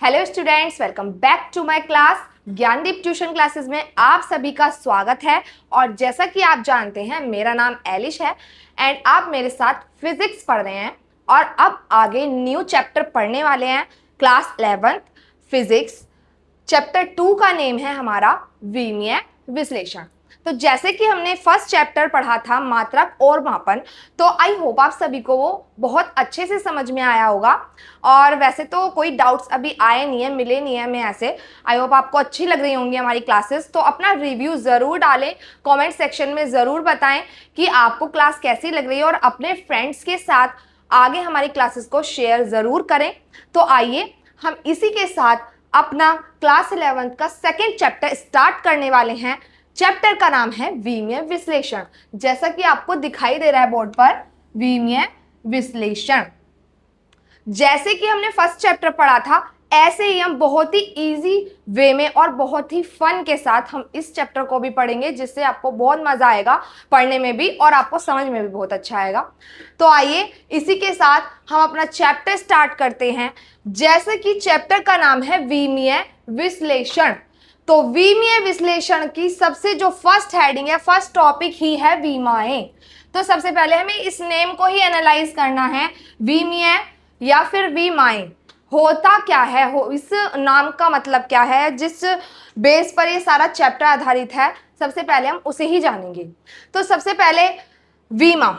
Hello students, welcome back to my class. Gyandeep tuition classes में आप सभी का स्वागत है। और जैसा कि आप जानते हैं, मेरा नाम एलिश है एंड आप मेरे साथ फिजिक्स पढ़ रहे हैं और अब आगे न्यू चैप्टर पढ़ने वाले हैं, क्लास 11th फिजिक्स। चैप्टर 2 का नेम है हमारा विमीय विश्लेषण। तो जैसे कि हमने फर्स्ट चैप्टर पढ़ा था मात्रक और मापन, तो आई होप आप सभी को वो बहुत अच्छे से समझ में आया होगा। और वैसे तो कोई डाउट्स अभी आए नहीं है, मिले नहीं है हमें ऐसे। आई होप आपको अच्छी लग रही होंगी हमारी क्लासेस। तो अपना रिव्यू ज़रूर डालें, कमेंट सेक्शन में ज़रूर बताएं कि आपको क्लास कैसी लग रही है और अपने फ्रेंड्स के साथ आगे हमारी क्लासेस को शेयर ज़रूर करें। तो आइए हम इसी के साथ अपना क्लास 11th का सेकेंड चैप्टर स्टार्ट करने वाले हैं। चैप्टर का नाम है विमीय विश्लेषण। जैसा कि आपको दिखाई दे रहा है बोर्ड पर, विमीय विश्लेषण। जैसे कि हमने फर्स्ट चैप्टर पढ़ा था, ऐसे ही हम बहुत ही इजी वे में और बहुत ही फन के साथ हम इस चैप्टर को भी पढ़ेंगे, जिससे आपको बहुत मजा आएगा पढ़ने में भी और आपको समझ में भी बहुत अच्छा आएगा। तो आइए इसी के साथ हम अपना चैप्टर स्टार्ट करते हैं। जैसे कि चैप्टर का नाम है विमीय विश्लेषण, तो विमीय विश्लेषण की सबसे जो फर्स्ट हेडिंग है, फर्स्ट टॉपिक ही है विमाएं। तो सबसे पहले हमें इस नेम को ही एनालाइज करना है। विमीय या फिर विमाएं होता क्या है, इस नाम का मतलब क्या है, जिस बेस पर ये सारा चैप्टर आधारित है, सबसे पहले हम उसे ही जानेंगे। तो सबसे पहले विमा,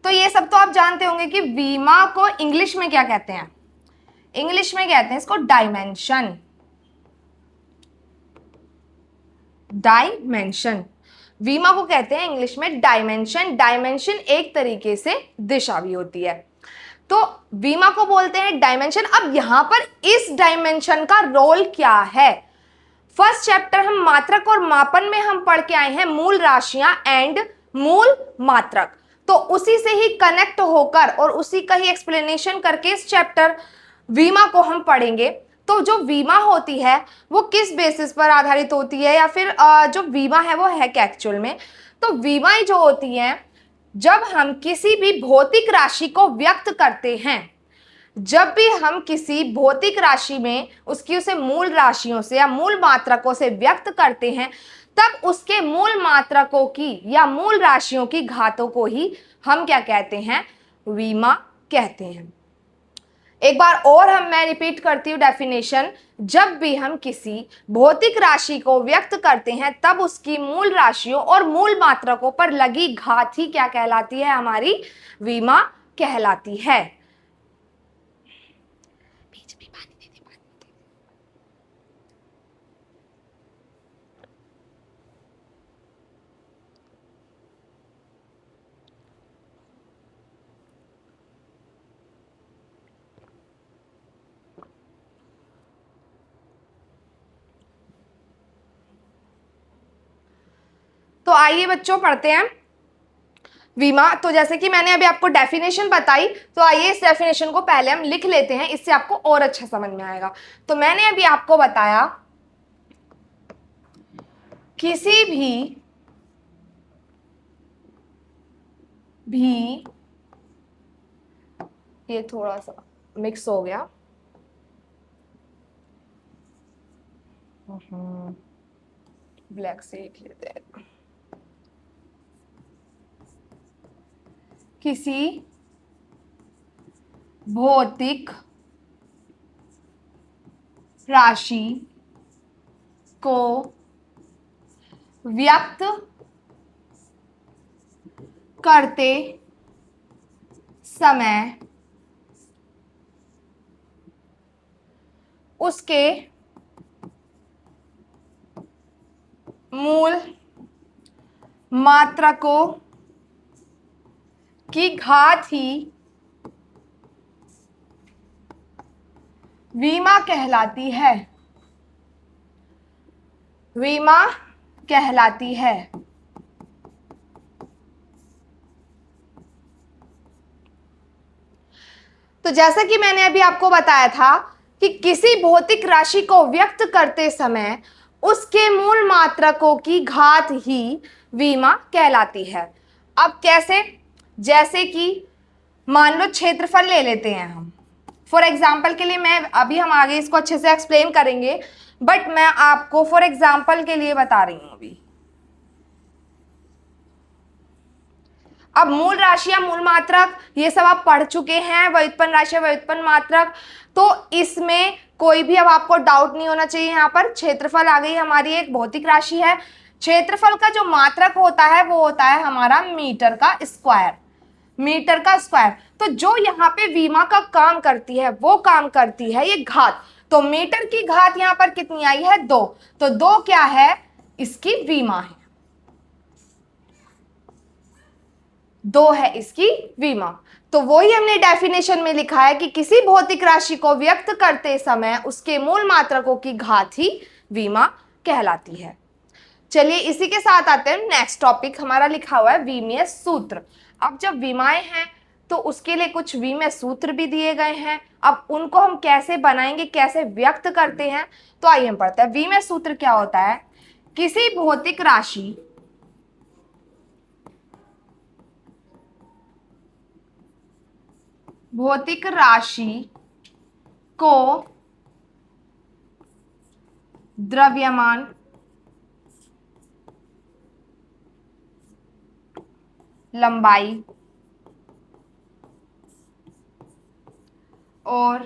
तो ये सब तो आप जानते होंगे कि विमा को इंग्लिश में क्या कहते हैं। इंग्लिश में कहते हैं इसको डायमेंशन। डायमेंशन, विमा को कहते हैं इंग्लिश में डायमेंशन। डायमेंशन एक तरीके से दिशा भी होती है, तो विमा को बोलते हैं डायमेंशन। अब यहां पर इस डायमेंशन का रोल क्या है? फर्स्ट चैप्टर हम मात्रक और मापन में हम पढ़ के आए हैं मूल राशियां एंड मूल मात्रक, तो उसी से ही कनेक्ट होकर और उसी का ही एक्सप्लेनेशन करके इस चैप्टर विमा को हम पढ़ेंगे। तो जो विमा होती है वो किस बेसिस पर आधारित होती है, या फिर जो विमा है वो है क्या एक्चुअल में? तो विमाएं जो होती हैं, जब हम किसी भी भौतिक राशि को व्यक्त करते हैं, जब भी हम किसी भौतिक राशि में उसे मूल राशियों से या मूल मात्रकों से व्यक्त करते हैं, तब उसके मूल मात्रकों की या मूल राशियों की घातों को ही हम क्या कहते हैं? विमा कहते हैं। एक बार और मैं रिपीट करती हूँ डेफिनेशन। जब भी हम किसी भौतिक राशि को व्यक्त करते हैं, तब उसकी मूल राशियों और मूल मात्रकों पर लगी घात ही क्या कहलाती है? हमारी विमा कहलाती है। तो आइए बच्चों पढ़ते हैं विमा। तो जैसे कि मैंने अभी आपको डेफिनेशन बताई, तो आइए इस डेफिनेशन को पहले हम लिख लेते हैं, इससे आपको और अच्छा समझ में आएगा। तो मैंने अभी आपको बताया किसी भी ये थोड़ा सा मिक्स हो गया, ब्लैक से लिख लेते हैं। किसी भौतिक राशि को व्यक्त करते समय उसके मूल मात्रकों की घात ही विमा कहलाती है। विमा कहलाती है। तो जैसा कि मैंने अभी आपको बताया था कि किसी भौतिक राशि को व्यक्त करते समय उसके मूल मात्रकों की घात ही विमा कहलाती है। अब कैसे? जैसे कि मान लो क्षेत्रफल ले लेते हैं हम, फॉर एग्जाम्पल के लिए मैं अभी, हम आगे इसको अच्छे से एक्सप्लेन करेंगे, बट मैं आपको फॉर एग्जाम्पल के लिए बता रही हूं अभी। अब मूल राशि या मूल मात्रक ये सब आप पढ़ चुके हैं, व्युत्पन्न राशि, व्युत्पन्न मात्रक, तो इसमें कोई भी अब आपको डाउट नहीं होना चाहिए। यहाँ पर क्षेत्रफल आ गई हमारी, एक भौतिक राशि है। क्षेत्रफल का जो मात्रक होता है वो होता है हमारा मीटर का स्क्वायर, मीटर का स्क्वायर। तो जो यहाँ पे विमा का काम करती है वो काम करती है ये घात। तो मीटर की घात यहाँ पर कितनी आई है? 2। तो 2 क्या है? इसकी विमा है, 2 है इसकी विमा। तो वही हमने डेफिनेशन में लिखा है कि किसी भौतिक राशि को व्यक्त करते समय उसके मूल मात्रकों की घात ही विमा कहलाती है। चलिए इसी के साथ आते हैं नेक्स्ट टॉपिक, हमारा लिखा हुआ है विमीय सूत्र। अब जब विमाएं हैं तो उसके लिए कुछ विमीय सूत्र भी दिए गए हैं। अब उनको हम कैसे बनाएंगे, कैसे व्यक्त करते हैं, तो आइए हम पढ़ते हैं। विमीय सूत्र क्या होता है? किसी भौतिक राशि को द्रव्यमान, लंबाई और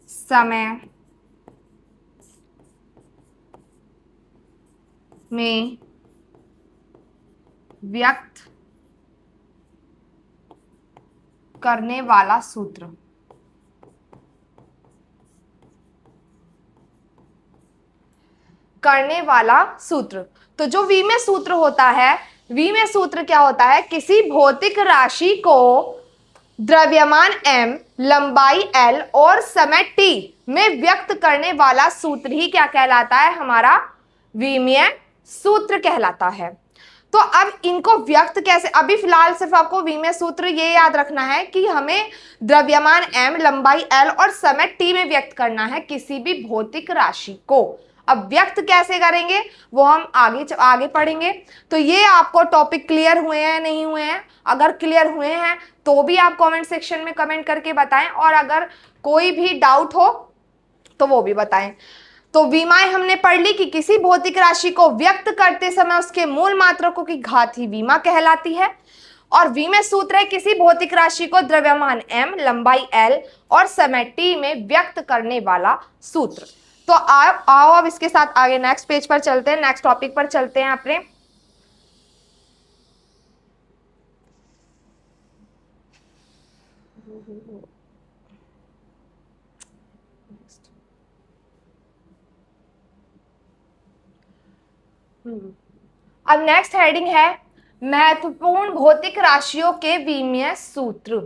समय में व्यक्त करने वाला सूत्र, करने वाला सूत्र। तो जो विमीय सूत्र होता है, विमीय सूत्र क्या होता है? किसी भौतिक राशि को द्रव्यमान m, लंबाई l और समय t में व्यक्त करने वाला सूत्र ही क्या कहलाता है? हमारा विमीय सूत्र कहलाता है। तो अब इनको व्यक्त कैसे, अभी फिलहाल सिर्फ आपको विमीय सूत्र ये याद रखना है कि हमें द्रव्यमान m, लंबाई l और समय t में व्यक्त करना है किसी भी भौतिक राशि को। अब व्यक्त कैसे करेंगे वो हम आगे पढ़ेंगे। तो ये आपको टॉपिक क्लियर हुए हैं, नहीं हुए हैं? अगर क्लियर हुए हैं तो भी आप कमेंट सेक्शन में कमेंट करके बताएं, और अगर कोई भी डाउट हो तो वो भी बताएं। तो विमाएं हमने पढ़ ली कि किसी भौतिक राशि को व्यक्त करते समय उसके मूल मात्रकों की घात ही विमा कहलाती है। और विमीय सूत्र है किसी भौतिक राशि को द्रव्यमान m, लंबाई l और समय t में व्यक्त करने वाला सूत्र। तो आओ अब इसके साथ आगे नेक्स्ट पेज पर चलते हैं, नेक्स्ट टॉपिक पर चलते हैं अपने। अब नेक्स्ट हेडिंग है महत्वपूर्ण भौतिक राशियों के विमीय सूत्र।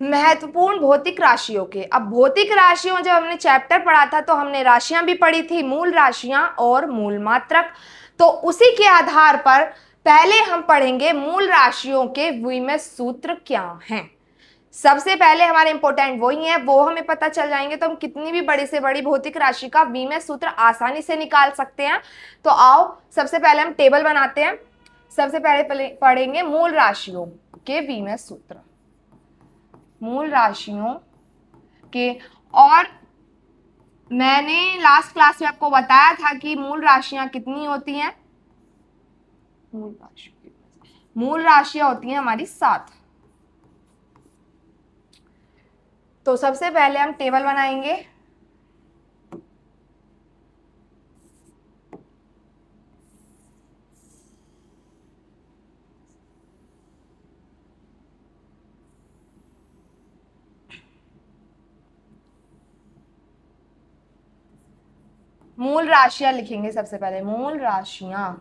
महत्वपूर्ण भौतिक राशियों के, अब भौतिक राशियों जब हमने चैप्टर पढ़ा था तो हमने राशियां भी पढ़ी थी, मूल राशियां और मूल मात्रक। तो उसी के आधार पर पहले हम पढ़ेंगे मूल राशियों के विमीय सूत्र क्या हैं। सबसे पहले हमारे इंपॉर्टेंट वही है, वो हमें पता चल जाएंगे तो हम कितनी भी बड़ी से बड़ी भौतिक राशि का विमीय सूत्र आसानी से निकाल सकते हैं। तो आओ सबसे पहले हम टेबल बनाते हैं। सबसे पहले पढ़ेंगे मूल राशियों के विमीय सूत्र, मूल राशियों के। और मैंने लास्ट क्लास में आपको बताया था कि मूल राशियां कितनी होती हैं? मूल राशियां होती हैं हमारी 7। तो सबसे पहले हम टेबल बनाएंगे। मूल राशियां लिखेंगे सबसे पहले, मूल राशियां।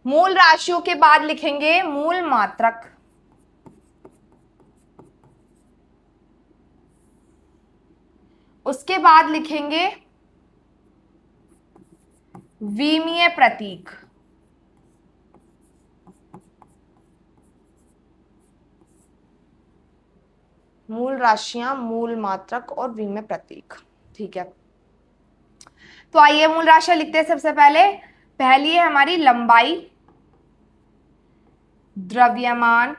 मूल राशियों के बाद लिखेंगे मूल मात्रक। उसके बाद लिखेंगे विमीय प्रतीक। मूल राशियां, मूल मात्रक और विमीय प्रतीक, ठीक है। तो आइए मूल राशियां लिखते हैं। सबसे पहले पहली है हमारी लंबाई, द्रव्यमान,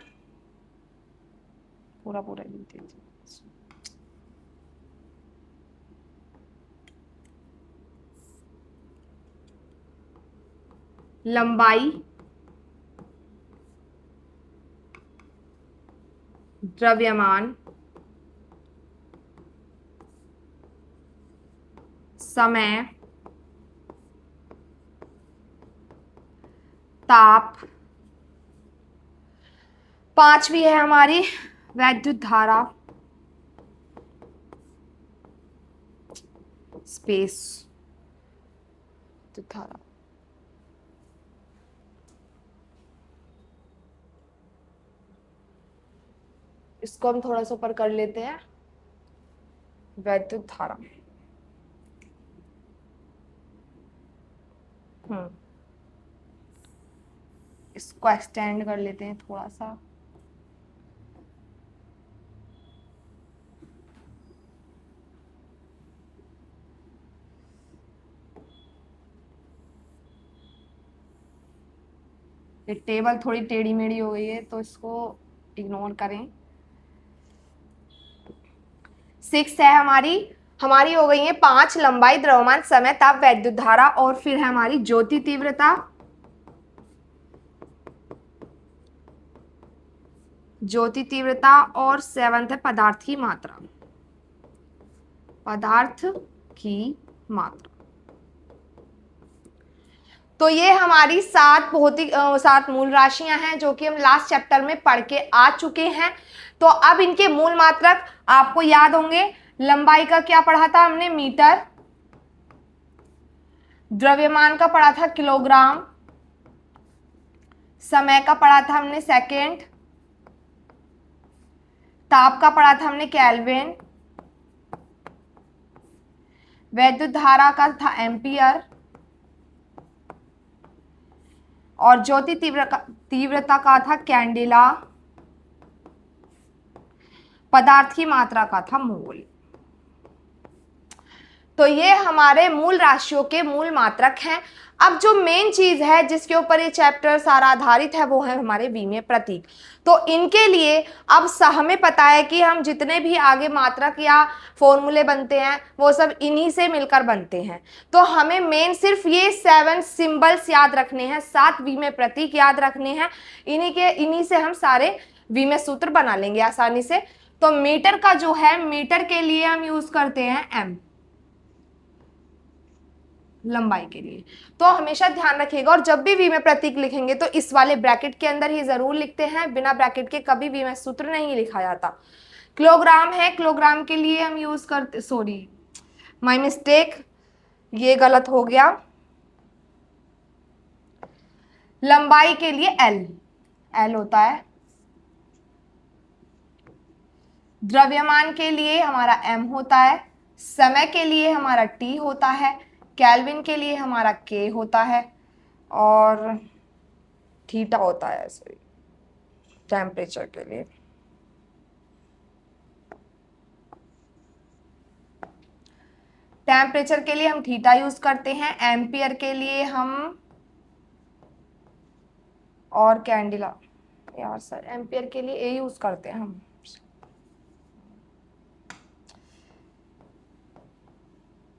पूरा पूरा लिख दीजिए, लंबाई, द्रव्यमान, समय, ताप, पांचवी है हमारी वैद्युत धारा, स्पेस, विद्युत धारा। इसको हम थोड़ा सा ऊपर कर लेते हैं, वैद्युत धारा। इसको एक्सटेंड कर लेते हैं थोड़ा सा, ये टेबल थोड़ी टेढ़ी मेढ़ी हो गई है तो इसको इग्नोर करें। 6 है हमारी हो गई है 5 लंबाई, द्रव्यमान, समय, ताप, वैद्युत धारा, और फिर है हमारी ज्योति तीव्रता, और 7th है पदार्थ की मात्रा, तो ये हमारी 7 मूल राशियां हैं जो कि हम लास्ट चैप्टर में पढ़ के आ चुके हैं। तो अब इनके मूल मात्रक आपको याद होंगे। लंबाई का क्या पढ़ा था हमने? मीटर। द्रव्यमान का पढ़ा था किलोग्राम। समय का पढ़ा था हमने सेकेंड। ताप का पढ़ा था हमने केल्विन। वैद्युत धारा का था एम्पियर। और ज्योति तीव्रता का था कैंडिला। पदार्थ की मात्रा का था मोल। तो ये हमारे मूल राशियों के मूल मात्रक हैं। अब जो मेन चीज है जिसके ऊपर ये चैप्टर सारा आधारित है वो है हमारे विमीय प्रतीक। तो इनके लिए अब हमें पता है कि हम जितने भी आगे मात्रक या फॉर्मूले बनते हैं वो सब इन्हीं से मिलकर बनते हैं। तो हमें मेन सिर्फ ये 7 सिंबल्स याद रखने हैं, 7 विमीय प्रतीक याद रखने हैं। इन्हीं से हम सारे विमीय सूत्र बना लेंगे आसानी से। तो मीटर का जो है, मीटर के लिए हम यूज करते हैं एम, लंबाई के लिए। तो हमेशा ध्यान रखिएगा, और जब भी विमीय प्रतीक लिखेंगे तो इस वाले ब्रैकेट के अंदर ही जरूर लिखते हैं, बिना ब्रैकेट के कभी विमीय सूत्र नहीं लिखा जाता। किलोग्राम है, किलोग्राम के लिए हम यूज करते, सॉरी माय मिस्टेक, ये गलत हो गया। लंबाई के लिए एल होता है। द्रव्यमान के लिए हमारा एम होता है। समय के लिए हमारा टी होता है। केल्विन के लिए हमारा के होता है। और थीटा होता है सॉरी टेम्परेचर के लिए। टेम्परेचर के लिए हम थीटा यूज करते हैं। एम्पियर के लिए हम, और कैंडिला, यार सर एम्पियर के लिए ए यूज करते हैं हम।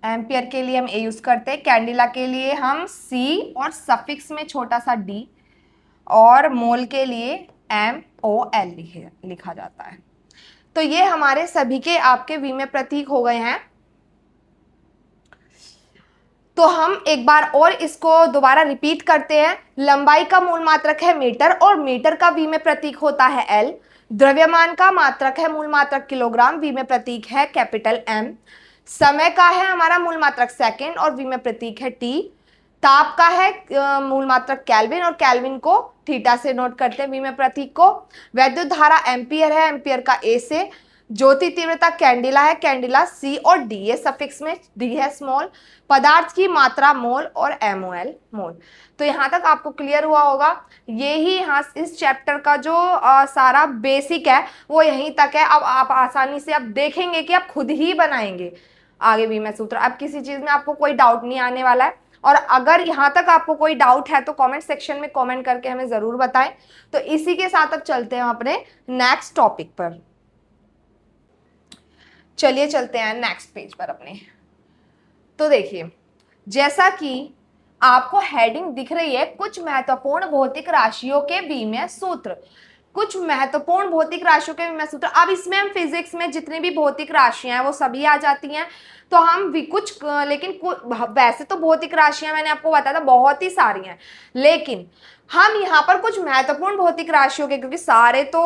एम्पियर के लिए हम ए यूज करते हैं। कैंडिला के लिए हम सी और सफिक्स में छोटा सा डी, और मोल के लिए MOL लिखा जाता है। तो ये हमारे सभी के आपके विमीय प्रतीक हो गए हैं। तो हम एक बार और इसको दोबारा रिपीट करते हैं। लंबाई का मूल मात्रक है मीटर, और मीटर का विमीय प्रतीक होता है L। द्रव्यमान का मात्रक है मूल मात्रक किलोग्राम, विमीय प्रतीक है कैपिटल M। समय का है हमारा मूल मात्रक सेकेंड, और विमीय प्रतीक है T। ताप का है मूल मात्रक केल्विन, और केल्विन को थीटा से नोट करते हैं विमीय प्रतीक को। वैद्युत धारा एम्पियर है, एम्पियर का A से। ज्योति तीव्रता कैंडिला है, कैंडिला C और D, ये सफिक्स में D है स्मॉल। पदार्थ की मात्रा मोल, और MOL मोल। तो यहाँ तक आपको क्लियर हुआ होगा। यही यहाँ इस चैप्टर का जो सारा बेसिक है वो यहीं तक है। अब आप आसानी से अब देखेंगे कि आप खुद ही बनाएंगे आगे विमीय सूत्र। अब किसी चीज में आपको कोई डाउट नहीं आने वाला है। और अगर यहाँ तक आपको कोई डाउट है तो कमेंट सेक्शन में कमेंट करके हमें जरूर बताएं। तो इसी के साथ अब चलते हैं अपने नेक्स्ट टॉपिक पर। चलिए चलते हैं नेक्स्ट पेज पर अपने। तो देखिए, जैसा कि आपको हेडिंग दिख रही है, कुछ महत्वपूर्ण भौतिक राशियों के विमीय सूत्र। कुछ महत्वपूर्ण भौतिक राशियों के विमीय सूत्र। अब इसमें हम फिजिक्स में जितनी भी भौतिक राशियां हैं वो सभी आ जाती हैं। तो हम भी कुछ, लेकिन वैसे तो भौतिक राशियां मैंने आपको बताया था बहुत ही सारी हैं, लेकिन हम यहाँ पर कुछ महत्वपूर्ण भौतिक राशियों के, क्योंकि सारे तो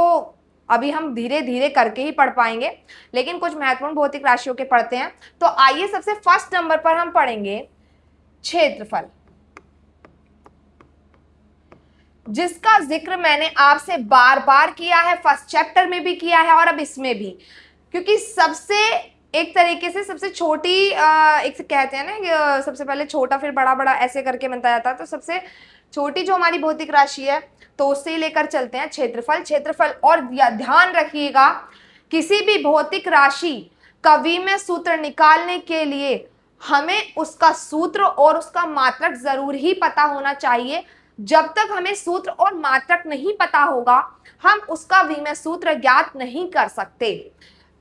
अभी हम धीरे धीरे करके ही पढ़ पाएंगे, लेकिन कुछ महत्वपूर्ण भौतिक राशियों के पढ़ते हैं। तो आइए सबसे फर्स्ट नंबर पर हम पढ़ेंगे क्षेत्रफल, जिसका जिक्र मैंने आपसे बार बार किया है, फर्स्ट चैप्टर में भी किया है और अब इसमें भी, क्योंकि सबसे एक तरीके से सबसे छोटी एक कहते हैं ना कि सबसे पहले छोटा फिर बड़ा, बड़ा ऐसे करके बनता जाता है। तो सबसे छोटी जो हमारी भौतिक राशि है तो उससे ही लेकर चलते हैं क्षेत्रफल। क्षेत्रफल, और ध्यान रखिएगा, किसी भी भौतिक राशि का विमीय सूत्र निकालने के लिए हमें उसका सूत्र और उसका मात्रक जरूर ही पता होना चाहिए। जब तक हमें सूत्र और मात्रक नहीं पता होगा हम उसका विमीय सूत्र ज्ञात नहीं कर सकते।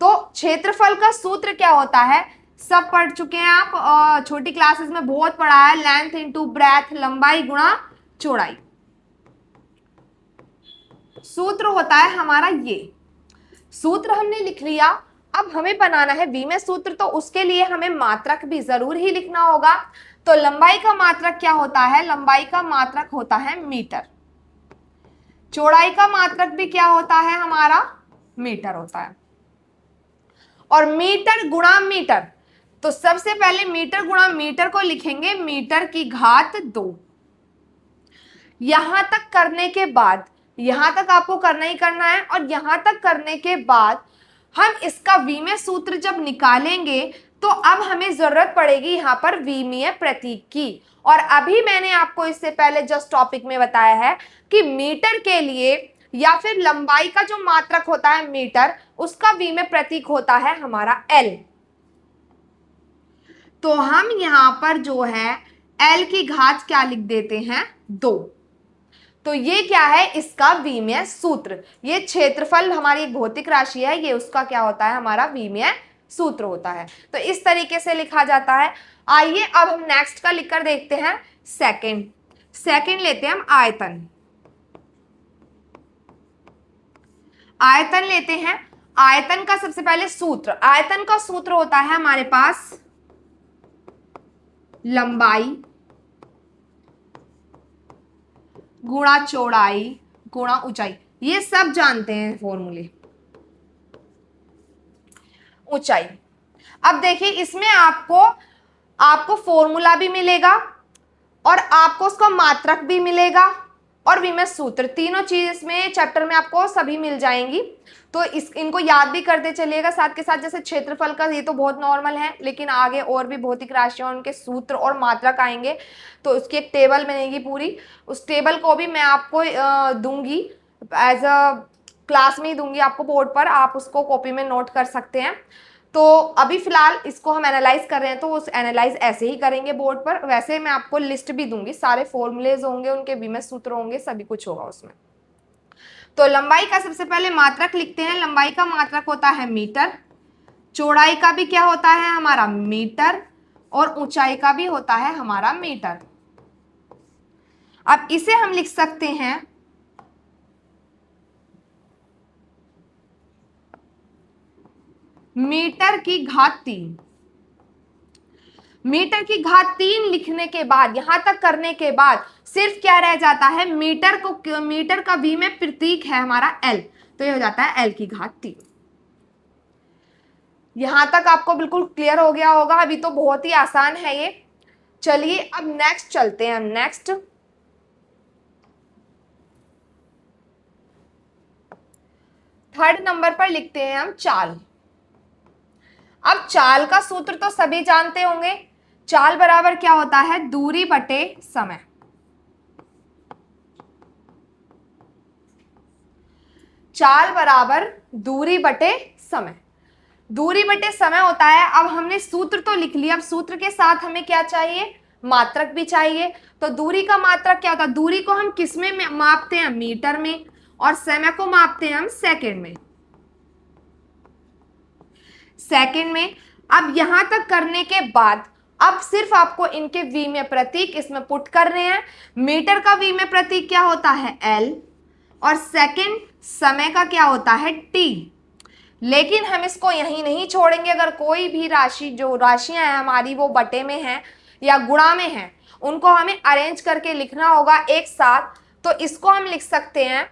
तो क्षेत्रफल का सूत्र क्या होता है सब पढ़ चुके हैं आप, छोटी क्लासेस में बहुत पढ़ा है, लेंथ इनटू ब्रेथ, लंबाई गुणा चौड़ाई। सूत्र होता है हमारा ये, सूत्र हमने लिख लिया। अब हमें बनाना है विमीय सूत्र, तो उसके लिए हमें मात्रक भी जरूर ही लिखना होगा। तो लंबाई का मात्रक क्या होता है, लंबाई का मात्रक होता है मीटर। चौड़ाई का मात्रक भी क्या होता है हमारा, मीटर होता है। और मीटर गुणा मीटर, तो सबसे पहले मीटर गुणा मीटर को लिखेंगे मीटर की घात 2। यहां तक करने के बाद, यहां तक आपको करना ही करना है, और यहां तक करने के बाद हम इसका विमीय सूत्र जब निकालेंगे तो अब हमें जरूरत पड़ेगी यहाँ पर विमीय प्रतीक की। और अभी मैंने आपको इससे पहले जस्ट टॉपिक में बताया है कि मीटर के लिए या फिर लंबाई का जो मात्रक होता है मीटर, उसका विमीय प्रतीक होता है हमारा एल। तो हम यहाँ पर जो है एल की घात क्या लिख देते हैं 2। तो ये क्या है, इसका विमीय सूत्र। ये क्षेत्रफल हमारी एक भौतिक राशि है, ये उसका क्या होता है हमारा विमीय सूत्र होता है। तो इस तरीके से लिखा जाता है। आइए अब हम नेक्स्ट का लिखकर देखते हैं सेकंड। सेकंड लेते हैं हम आयतन। आयतन लेते हैं। आयतन का सबसे पहले सूत्र, आयतन का सूत्र होता है हमारे पास लंबाई गुणा चौड़ाई गुणा ऊंचाई। ये सब जानते हैं फॉर्मूले। ऊंचाई, अब देखिए इसमें आपको फॉर्मूला भी मिलेगा और आपको उसका मात्रक भी मिलेगा और विमीय सूत्र, तीनों चीज इसमें चैप्टर में आपको सभी मिल जाएंगी। तो इनको याद भी करते चलिएगा साथ के साथ। जैसे क्षेत्रफल का ये तो बहुत नॉर्मल है, लेकिन आगे और भी भौतिक राशियां उनके सूत्र और मात्रक आएंगे तो उसकी एक टेबल बनेगी पूरी। उस टेबल को भी मैं आपको दूंगी, एज अ क्लास में ही दूंगी आपको बोर्ड पर, आप उसको कॉपी में नोट कर सकते हैं। तो अभी फिलहाल इसको हम एनालाइज कर रहे हैं तो उस एनालाइज ऐसे ही करेंगे बोर्ड पर। वैसे मैं आपको लिस्ट भी दूंगी, सारे फॉर्मूलेज होंगे, उनके विमीय सूत्र होंगे, सभी कुछ होगा उसमें। तो लंबाई का सबसे पहले मात्रक लिखते हैं। लंबाई का मात्रक होता है मीटर, चौड़ाई का भी क्या होता है हमारा मीटर, और ऊंचाई का भी होता है हमारा मीटर। अब इसे हम लिख सकते हैं मीटर की घात 3। मीटर की घात 3 लिखने के बाद, यहां तक करने के बाद सिर्फ क्या रह जाता है, मीटर का विमीय प्रतीक है हमारा एल, तो ये हो जाता है एल की घात 3। यहां तक आपको बिल्कुल क्लियर हो गया होगा। अभी तो बहुत ही आसान है ये। चलिए अब नेक्स्ट चलते हैं। हम नेक्स्ट थर्ड नंबर पर लिखते हैं हम चाल। अब चाल का सूत्र तो सभी जानते होंगे। चाल बराबर क्या होता है, दूरी बटे समय। चाल बराबर दूरी बटे समय। दूरी बटे समय होता है। अब हमने सूत्र तो लिख लिया, अब सूत्र के साथ हमें क्या चाहिए, मात्रक भी चाहिए। तो दूरी का मात्रक क्या होता है, दूरी को हम किस में मापते हैं, मीटर में, और समय को मापते हैं हम सेकंड में, सेकंड में। अब यहां तक करने के बाद अब सिर्फ आपको इनके v में प्रतीक इसमें पुट करने हैं। मीटर का v में प्रतीक क्या होता है, l, और सेकंड समय का क्या होता है, t। लेकिन हम इसको यहीं नहीं छोड़ेंगे। अगर कोई भी राशि, जो राशियां हैं हमारी वो बटे में हैं या गुणा में हैं, उनको हमें अरेंज करके लिखना होगा एक साथ। तो इसको हम लिख सकते हैं,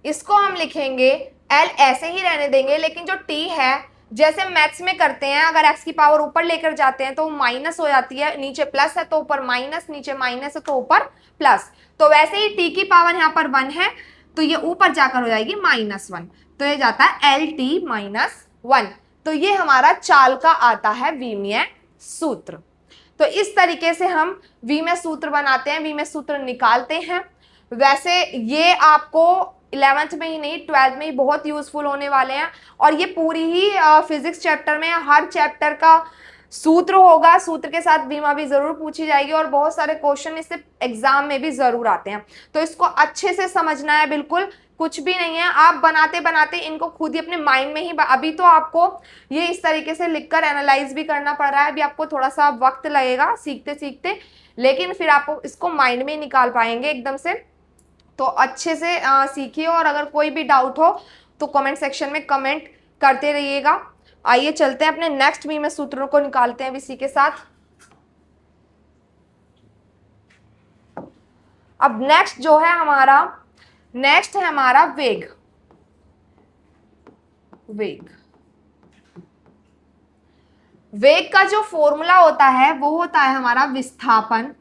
इसको हम लिखेंगे l, ऐसे ही रहने देंगे, लेकिन जो t है, जैसे मैथ्स में करते हैं, अगर x की पावर ऊपर लेकर जाते हैं तो माइनस हो जाती है, नीचे प्लस है तो ऊपर माइनस, नीचे माइनस है तो ऊपर प्लस। तो वैसे ही t की पावर यहाँ पर 1 है तो ये ऊपर जाकर हो जाएगी -1, तो ये जाता है LT-1। तो ये हमारा चाल का आता है विमीय सूत्र। तो इस तरीके से हम विमीय सूत्र बनाते हैं, विमीय सूत्र निकालते हैं। वैसे ये आपको 11th में ही नहीं 12th में ही बहुत यूजफुल होने वाले हैं। और ये पूरी ही फिजिक्स चैप्टर में हर चैप्टर का सूत्र होगा, सूत्र के साथ विमा भी जरूर पूछी जाएगी, और बहुत सारे क्वेश्चन इससे एग्जाम में भी जरूर आते हैं। तो इसको अच्छे से समझना है, बिल्कुल कुछ भी नहीं है। आप बनाते बनाते इनको खुद ही अपने माइंड में ही, अभी तो आपको ये इस तरीके से लिखकर एनालाइज भी करना पड़ रहा है, अभी आपको थोड़ा सा वक्त लगेगा सीखते सीखते, लेकिन फिर आप इसको माइंड में ही निकाल पाएंगे एकदम से। तो अच्छे से सीखिए, और अगर कोई भी डाउट हो तो कमेंट सेक्शन में कमेंट करते रहिएगा। आइए चलते हैं अपने नेक्स्ट विमीय सूत्रों को निकालते हैं इसी के साथ। अब नेक्स्ट जो है हमारा, नेक्स्ट है हमारा वेग। वेग, वेग का जो फॉर्मूला होता है वो होता है हमारा विस्थापन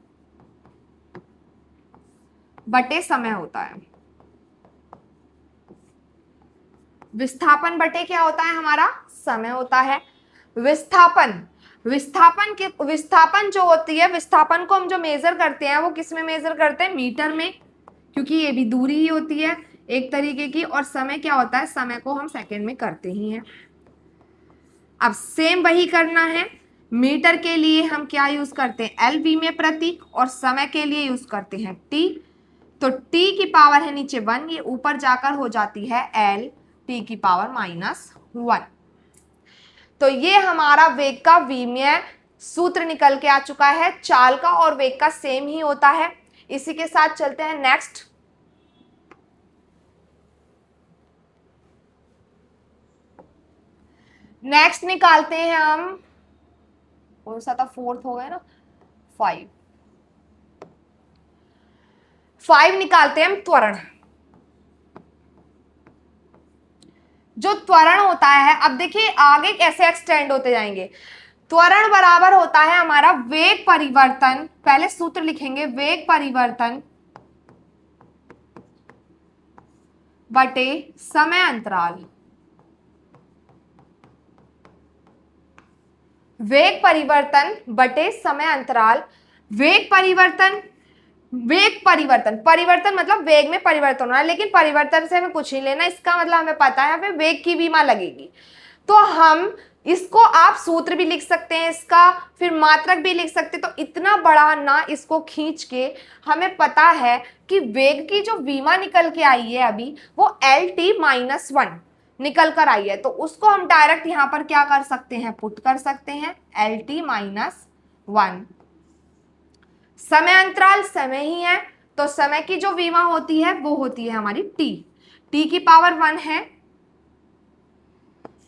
बटे समय होता है। विस्थापन बटे क्या होता है हमारा, समय होता है। विस्थापन, विस्थापन जो होती है, विस्थापन को हम जो मेजर करते हैं वो किस में मेजर करते हैं, मीटर में, क्योंकि ये भी दूरी ही होती है एक तरीके की। और समय क्या होता है, समय को हम सेकंड में करते ही हैं। अब सेम वही करना है, मीटर के लिए हम क्या यूज करते हैं, एल विमीय प्रतीक, और समय के लिए यूज करते हैं टी। तो t की पावर है नीचे 1, ये ऊपर जाकर हो जाती है l t की पावर -1। तो ये हमारा वेग का विमीय सूत्र निकल के आ चुका है। चाल का और वेग का सेम ही होता है। इसी के साथ चलते हैं नेक्स्ट। नेक्स्ट निकालते हैं हम, कौन सा था, फोर्थ हो गया ना, 5 निकालते हैं हम त्वरण। जो त्वरण होता है, अब देखिए आगे कैसे एक्सटेंड होते जाएंगे। त्वरण बराबर होता है हमारा वेग परिवर्तन, पहले सूत्र लिखेंगे, वेग परिवर्तन बटे समय अंतराल। वेग परिवर्तन बटे समय अंतराल। वेग परिवर्तन, वेग परिवर्तन, परिवर्तन मतलब वेग में परिवर्तन होना, लेकिन परिवर्तन से हमें कुछ नहीं लेना, इसका मतलब हमें पता है हमें वेग की विमा लगेगी। तो हम इसको, आप सूत्र भी लिख सकते हैं इसका, फिर मात्रक भी लिख सकते हैं। तो इतना बड़ा ना इसको खींच के, हमें पता है कि वेग की जो विमा निकल के आई है अभी, वो LT-1 निकल कर आई है। तो उसको हम डायरेक्ट यहाँ पर क्या कर सकते हैं, पुट कर सकते हैं, LT-1। समय अंतराल समय ही है, तो समय की जो विमा होती है वो होती है हमारी t की पावर 1 है।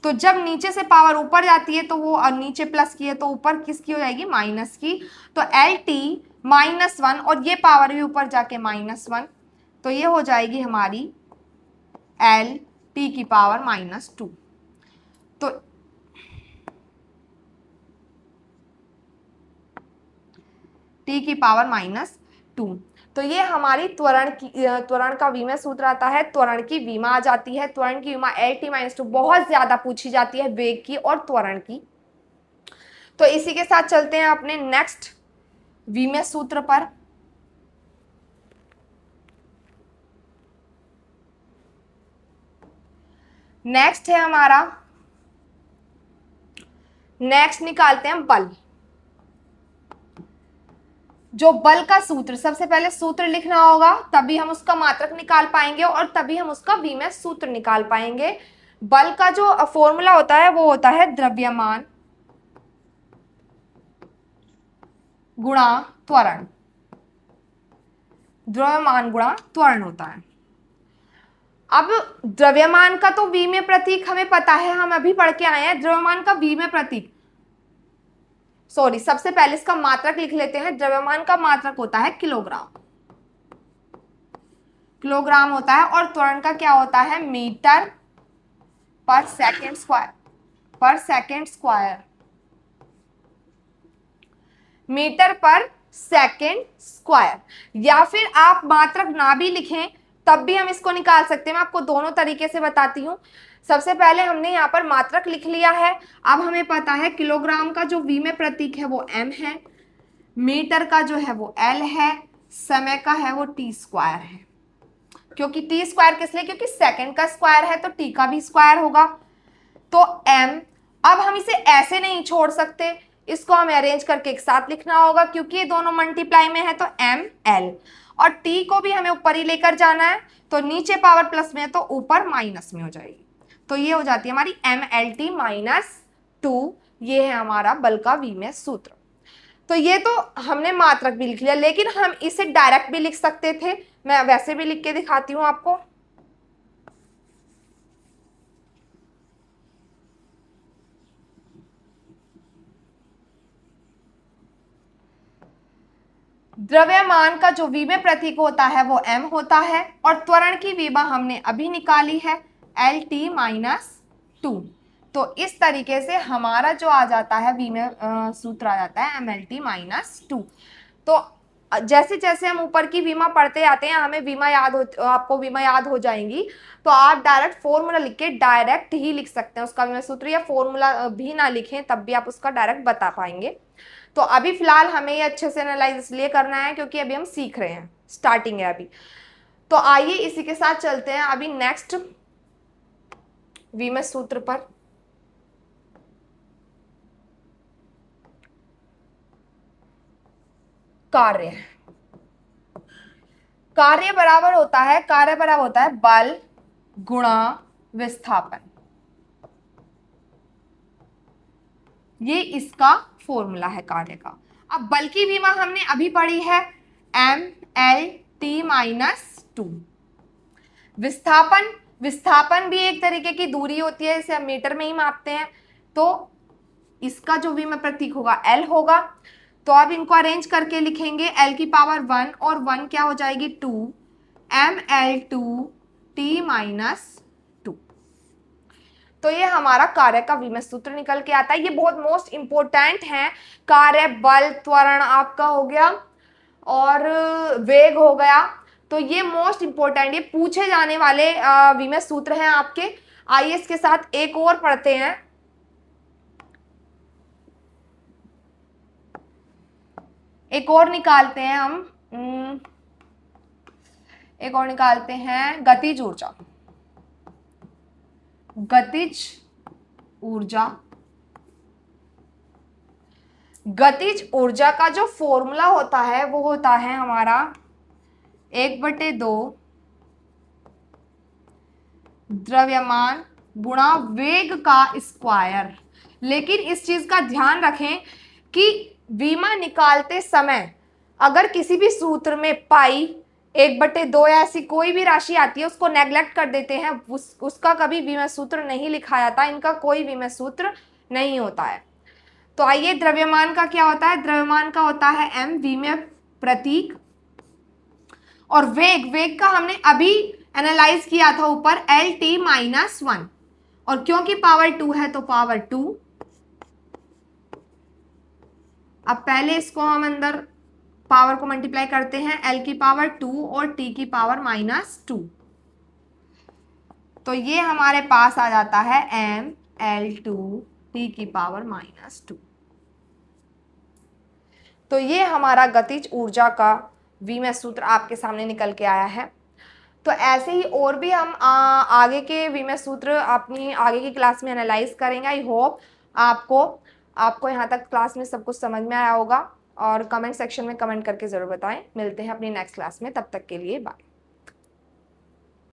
तो जब नीचे से पावर ऊपर जाती है तो वो, और नीचे प्लस की है तो ऊपर किसकी हो जाएगी, माइनस की। तो LT-1, और ये पावर भी ऊपर जाके -1, तो ये हो जाएगी हमारी LT की पावर -2। तो t की पावर -2। तो ये हमारी त्वरण का विमीय सूत्र आता है। त्वरण की विमा आ जाती है। त्वरण की विमा LT-2 बहुत ज्यादा पूछी जाती है, वेग की और त्वरण की। तो इसी के साथ चलते हैं अपने नेक्स्ट विमीय सूत्र पर। नेक्स्ट है हमारा नेक्स्ट निकालते हैं बल। जो बल का सूत्र, सबसे पहले सूत्र लिखना होगा, तभी हम उसका मात्रक निकाल पाएंगे और तभी हम उसका विमेय सूत्र निकाल पाएंगे। बल का जो फॉर्मूला होता है वो होता है द्रव्यमान गुणा त्वरण। द्रव्यमान गुणा त्वरण होता है। अब द्रव्यमान का तो विमेय प्रतीक हमें पता है, हम अभी पढ़ के आए हैं। द्रव्यमान का विमेय प्रतीक, सॉरी, सबसे पहले इसका मात्रक लिख लेते हैं। द्रव्यमान का मात्रक होता है किलोग्राम, किलोग्राम होता है। और त्वरण का क्या होता है? मीटर पर सेकेंड स्क्वायर, पर सेकेंड स्क्वायर, मीटर पर सेकेंड स्क्वायर। या फिर आप मात्रक ना भी लिखें तब भी हम इसको निकाल सकते हैं। मैं आपको दोनों तरीके से बताती हूँ। सबसे पहले हमने यहाँ पर मात्रक लिख लिया है। अब हमें पता है किलोग्राम का जो विमेय प्रतीक है वो m है, मीटर का जो है वो l है, समय का है वो t स्क्वायर है। क्योंकि t स्क्वायर किस लिए? क्योंकि सेकंड का स्क्वायर है तो t का भी स्क्वायर होगा। तो m, अब हम इसे ऐसे नहीं छोड़ सकते, इसको हमें अरेंज करके एक साथ लिखना होगा क्योंकि ये दोनों मल्टीप्लाई में है। तो m l, और t को भी हमें ऊपर ही लेकर जाना है, तो नीचे पावर प्लस में है तो ऊपर माइनस में हो जाएगी। तो ये हो जाती है हमारी mlt माइनस 2। ये है हमारा बल का विमेय सूत्र। तो ये तो हमने मात्रक भी लिख लिया, लेकिन हम इसे डायरेक्ट भी लिख सकते थे। मैं वैसे भी लिख के दिखाती हूँ आपको। द्रव्यमान का जो विमेय प्रतीक होता है वो m होता है, और त्वरण की विभा हमने अभी निकाली है lt माइनस 2। तो इस तरीके से हमारा जो आ जाता है विमेय सूत्र आ जाता है mlt माइनस 2। तो जैसे जैसे हम ऊपर की विमा पढ़ते आते हैं हमें विमा याद हो, आपको विमा याद हो जाएंगी, तो आप डायरेक्ट फॉर्मूला लिख के डायरेक्ट ही लिख सकते हैं उसका विमेय सूत्र, या फॉर्मूला भी ना लिखें तब भी आप उसका डायरेक्ट बता पाएंगे। तो अभी फिलहाल हमें ये अच्छे से एनालाइज इसलिए करना है क्योंकि अभी हम सीख रहे हैं, स्टार्टिंग है अभी। तो आइए इसी के साथ चलते हैं अभी नेक्स्ट विमेय सूत्र पर। कार्य, कार्य बराबर होता है, कार्य बराबर होता है बल गुणा विस्थापन। ये इसका फॉर्मूला है कार्य का। अब बल की विमा हमने अभी पढ़ी है mlt माइनस 2। विस्थापन, विस्थापन भी एक तरीके की दूरी होती है, इसे हम मीटर में ही मापते हैं, तो इसका जो विमेय प्रतीक होगा l होगा। तो अब इनको अरेंज करके लिखेंगे l की पावर 1 और 1 क्या हो जाएगी 2, ml2t माइनस 2। तो ये हमारा कार्य का विमेय सूत्र निकल के आता है। ये बहुत मोस्ट इंपोर्टेंट है। कार्य, बल, त्वरण आपका हो गया और वेग हो गया, तो ये मोस्ट इंपोर्टेंट, ये पूछे जाने वाले विमेय सूत्र हैं आपके। आइए इसके साथ एक और पढ़ते हैं। एक और निकालते हैं हम, एक और निकालते हैं गतिज ऊर्जा। गतिज ऊर्जा, गतिज ऊर्जा का जो फॉर्मूला होता है वो होता है हमारा 1/2 द्रव्यमान गुणा वेग का स्क्वायर। लेकिन इस चीज का ध्यान रखें कि विमा निकालते समय अगर किसी भी सूत्र में पाई, 1/2 या ऐसी कोई भी राशि आती है उसको नेग्लेक्ट कर देते हैं, उसका कभी विमेय सूत्र नहीं लिखा जाता, इनका कोई विमेय सूत्र नहीं होता है। तो आइए, द्रव्यमान का क्या होता है? द्रव्यमान का होता है m विमेय प्रतीक, और वेग, वेग का हमने अभी एनालाइज किया था ऊपर lt माइनस 1, और क्योंकि पावर 2 है तो पावर 2। अब पहले इसको हम अंदर पावर को मल्टीप्लाई करते हैं, l की पावर 2 और t की पावर माइनस 2। तो ये हमारे पास आ जाता है ml2 t की पावर माइनस 2। तो ये हमारा गतिज ऊर्जा का विमेय सूत्र आपके सामने निकल के आया है। तो ऐसे ही और भी हम आगे के विमेय सूत्र अपनी आगे की क्लास में एनालाइज करेंगे। आई होप आपको आपको यहाँ तक क्लास में सब कुछ समझ में आया होगा और कमेंट सेक्शन में कमेंट करके ज़रूर बताएं। मिलते हैं अपनी नेक्स्ट क्लास में, तब तक के लिए बाय।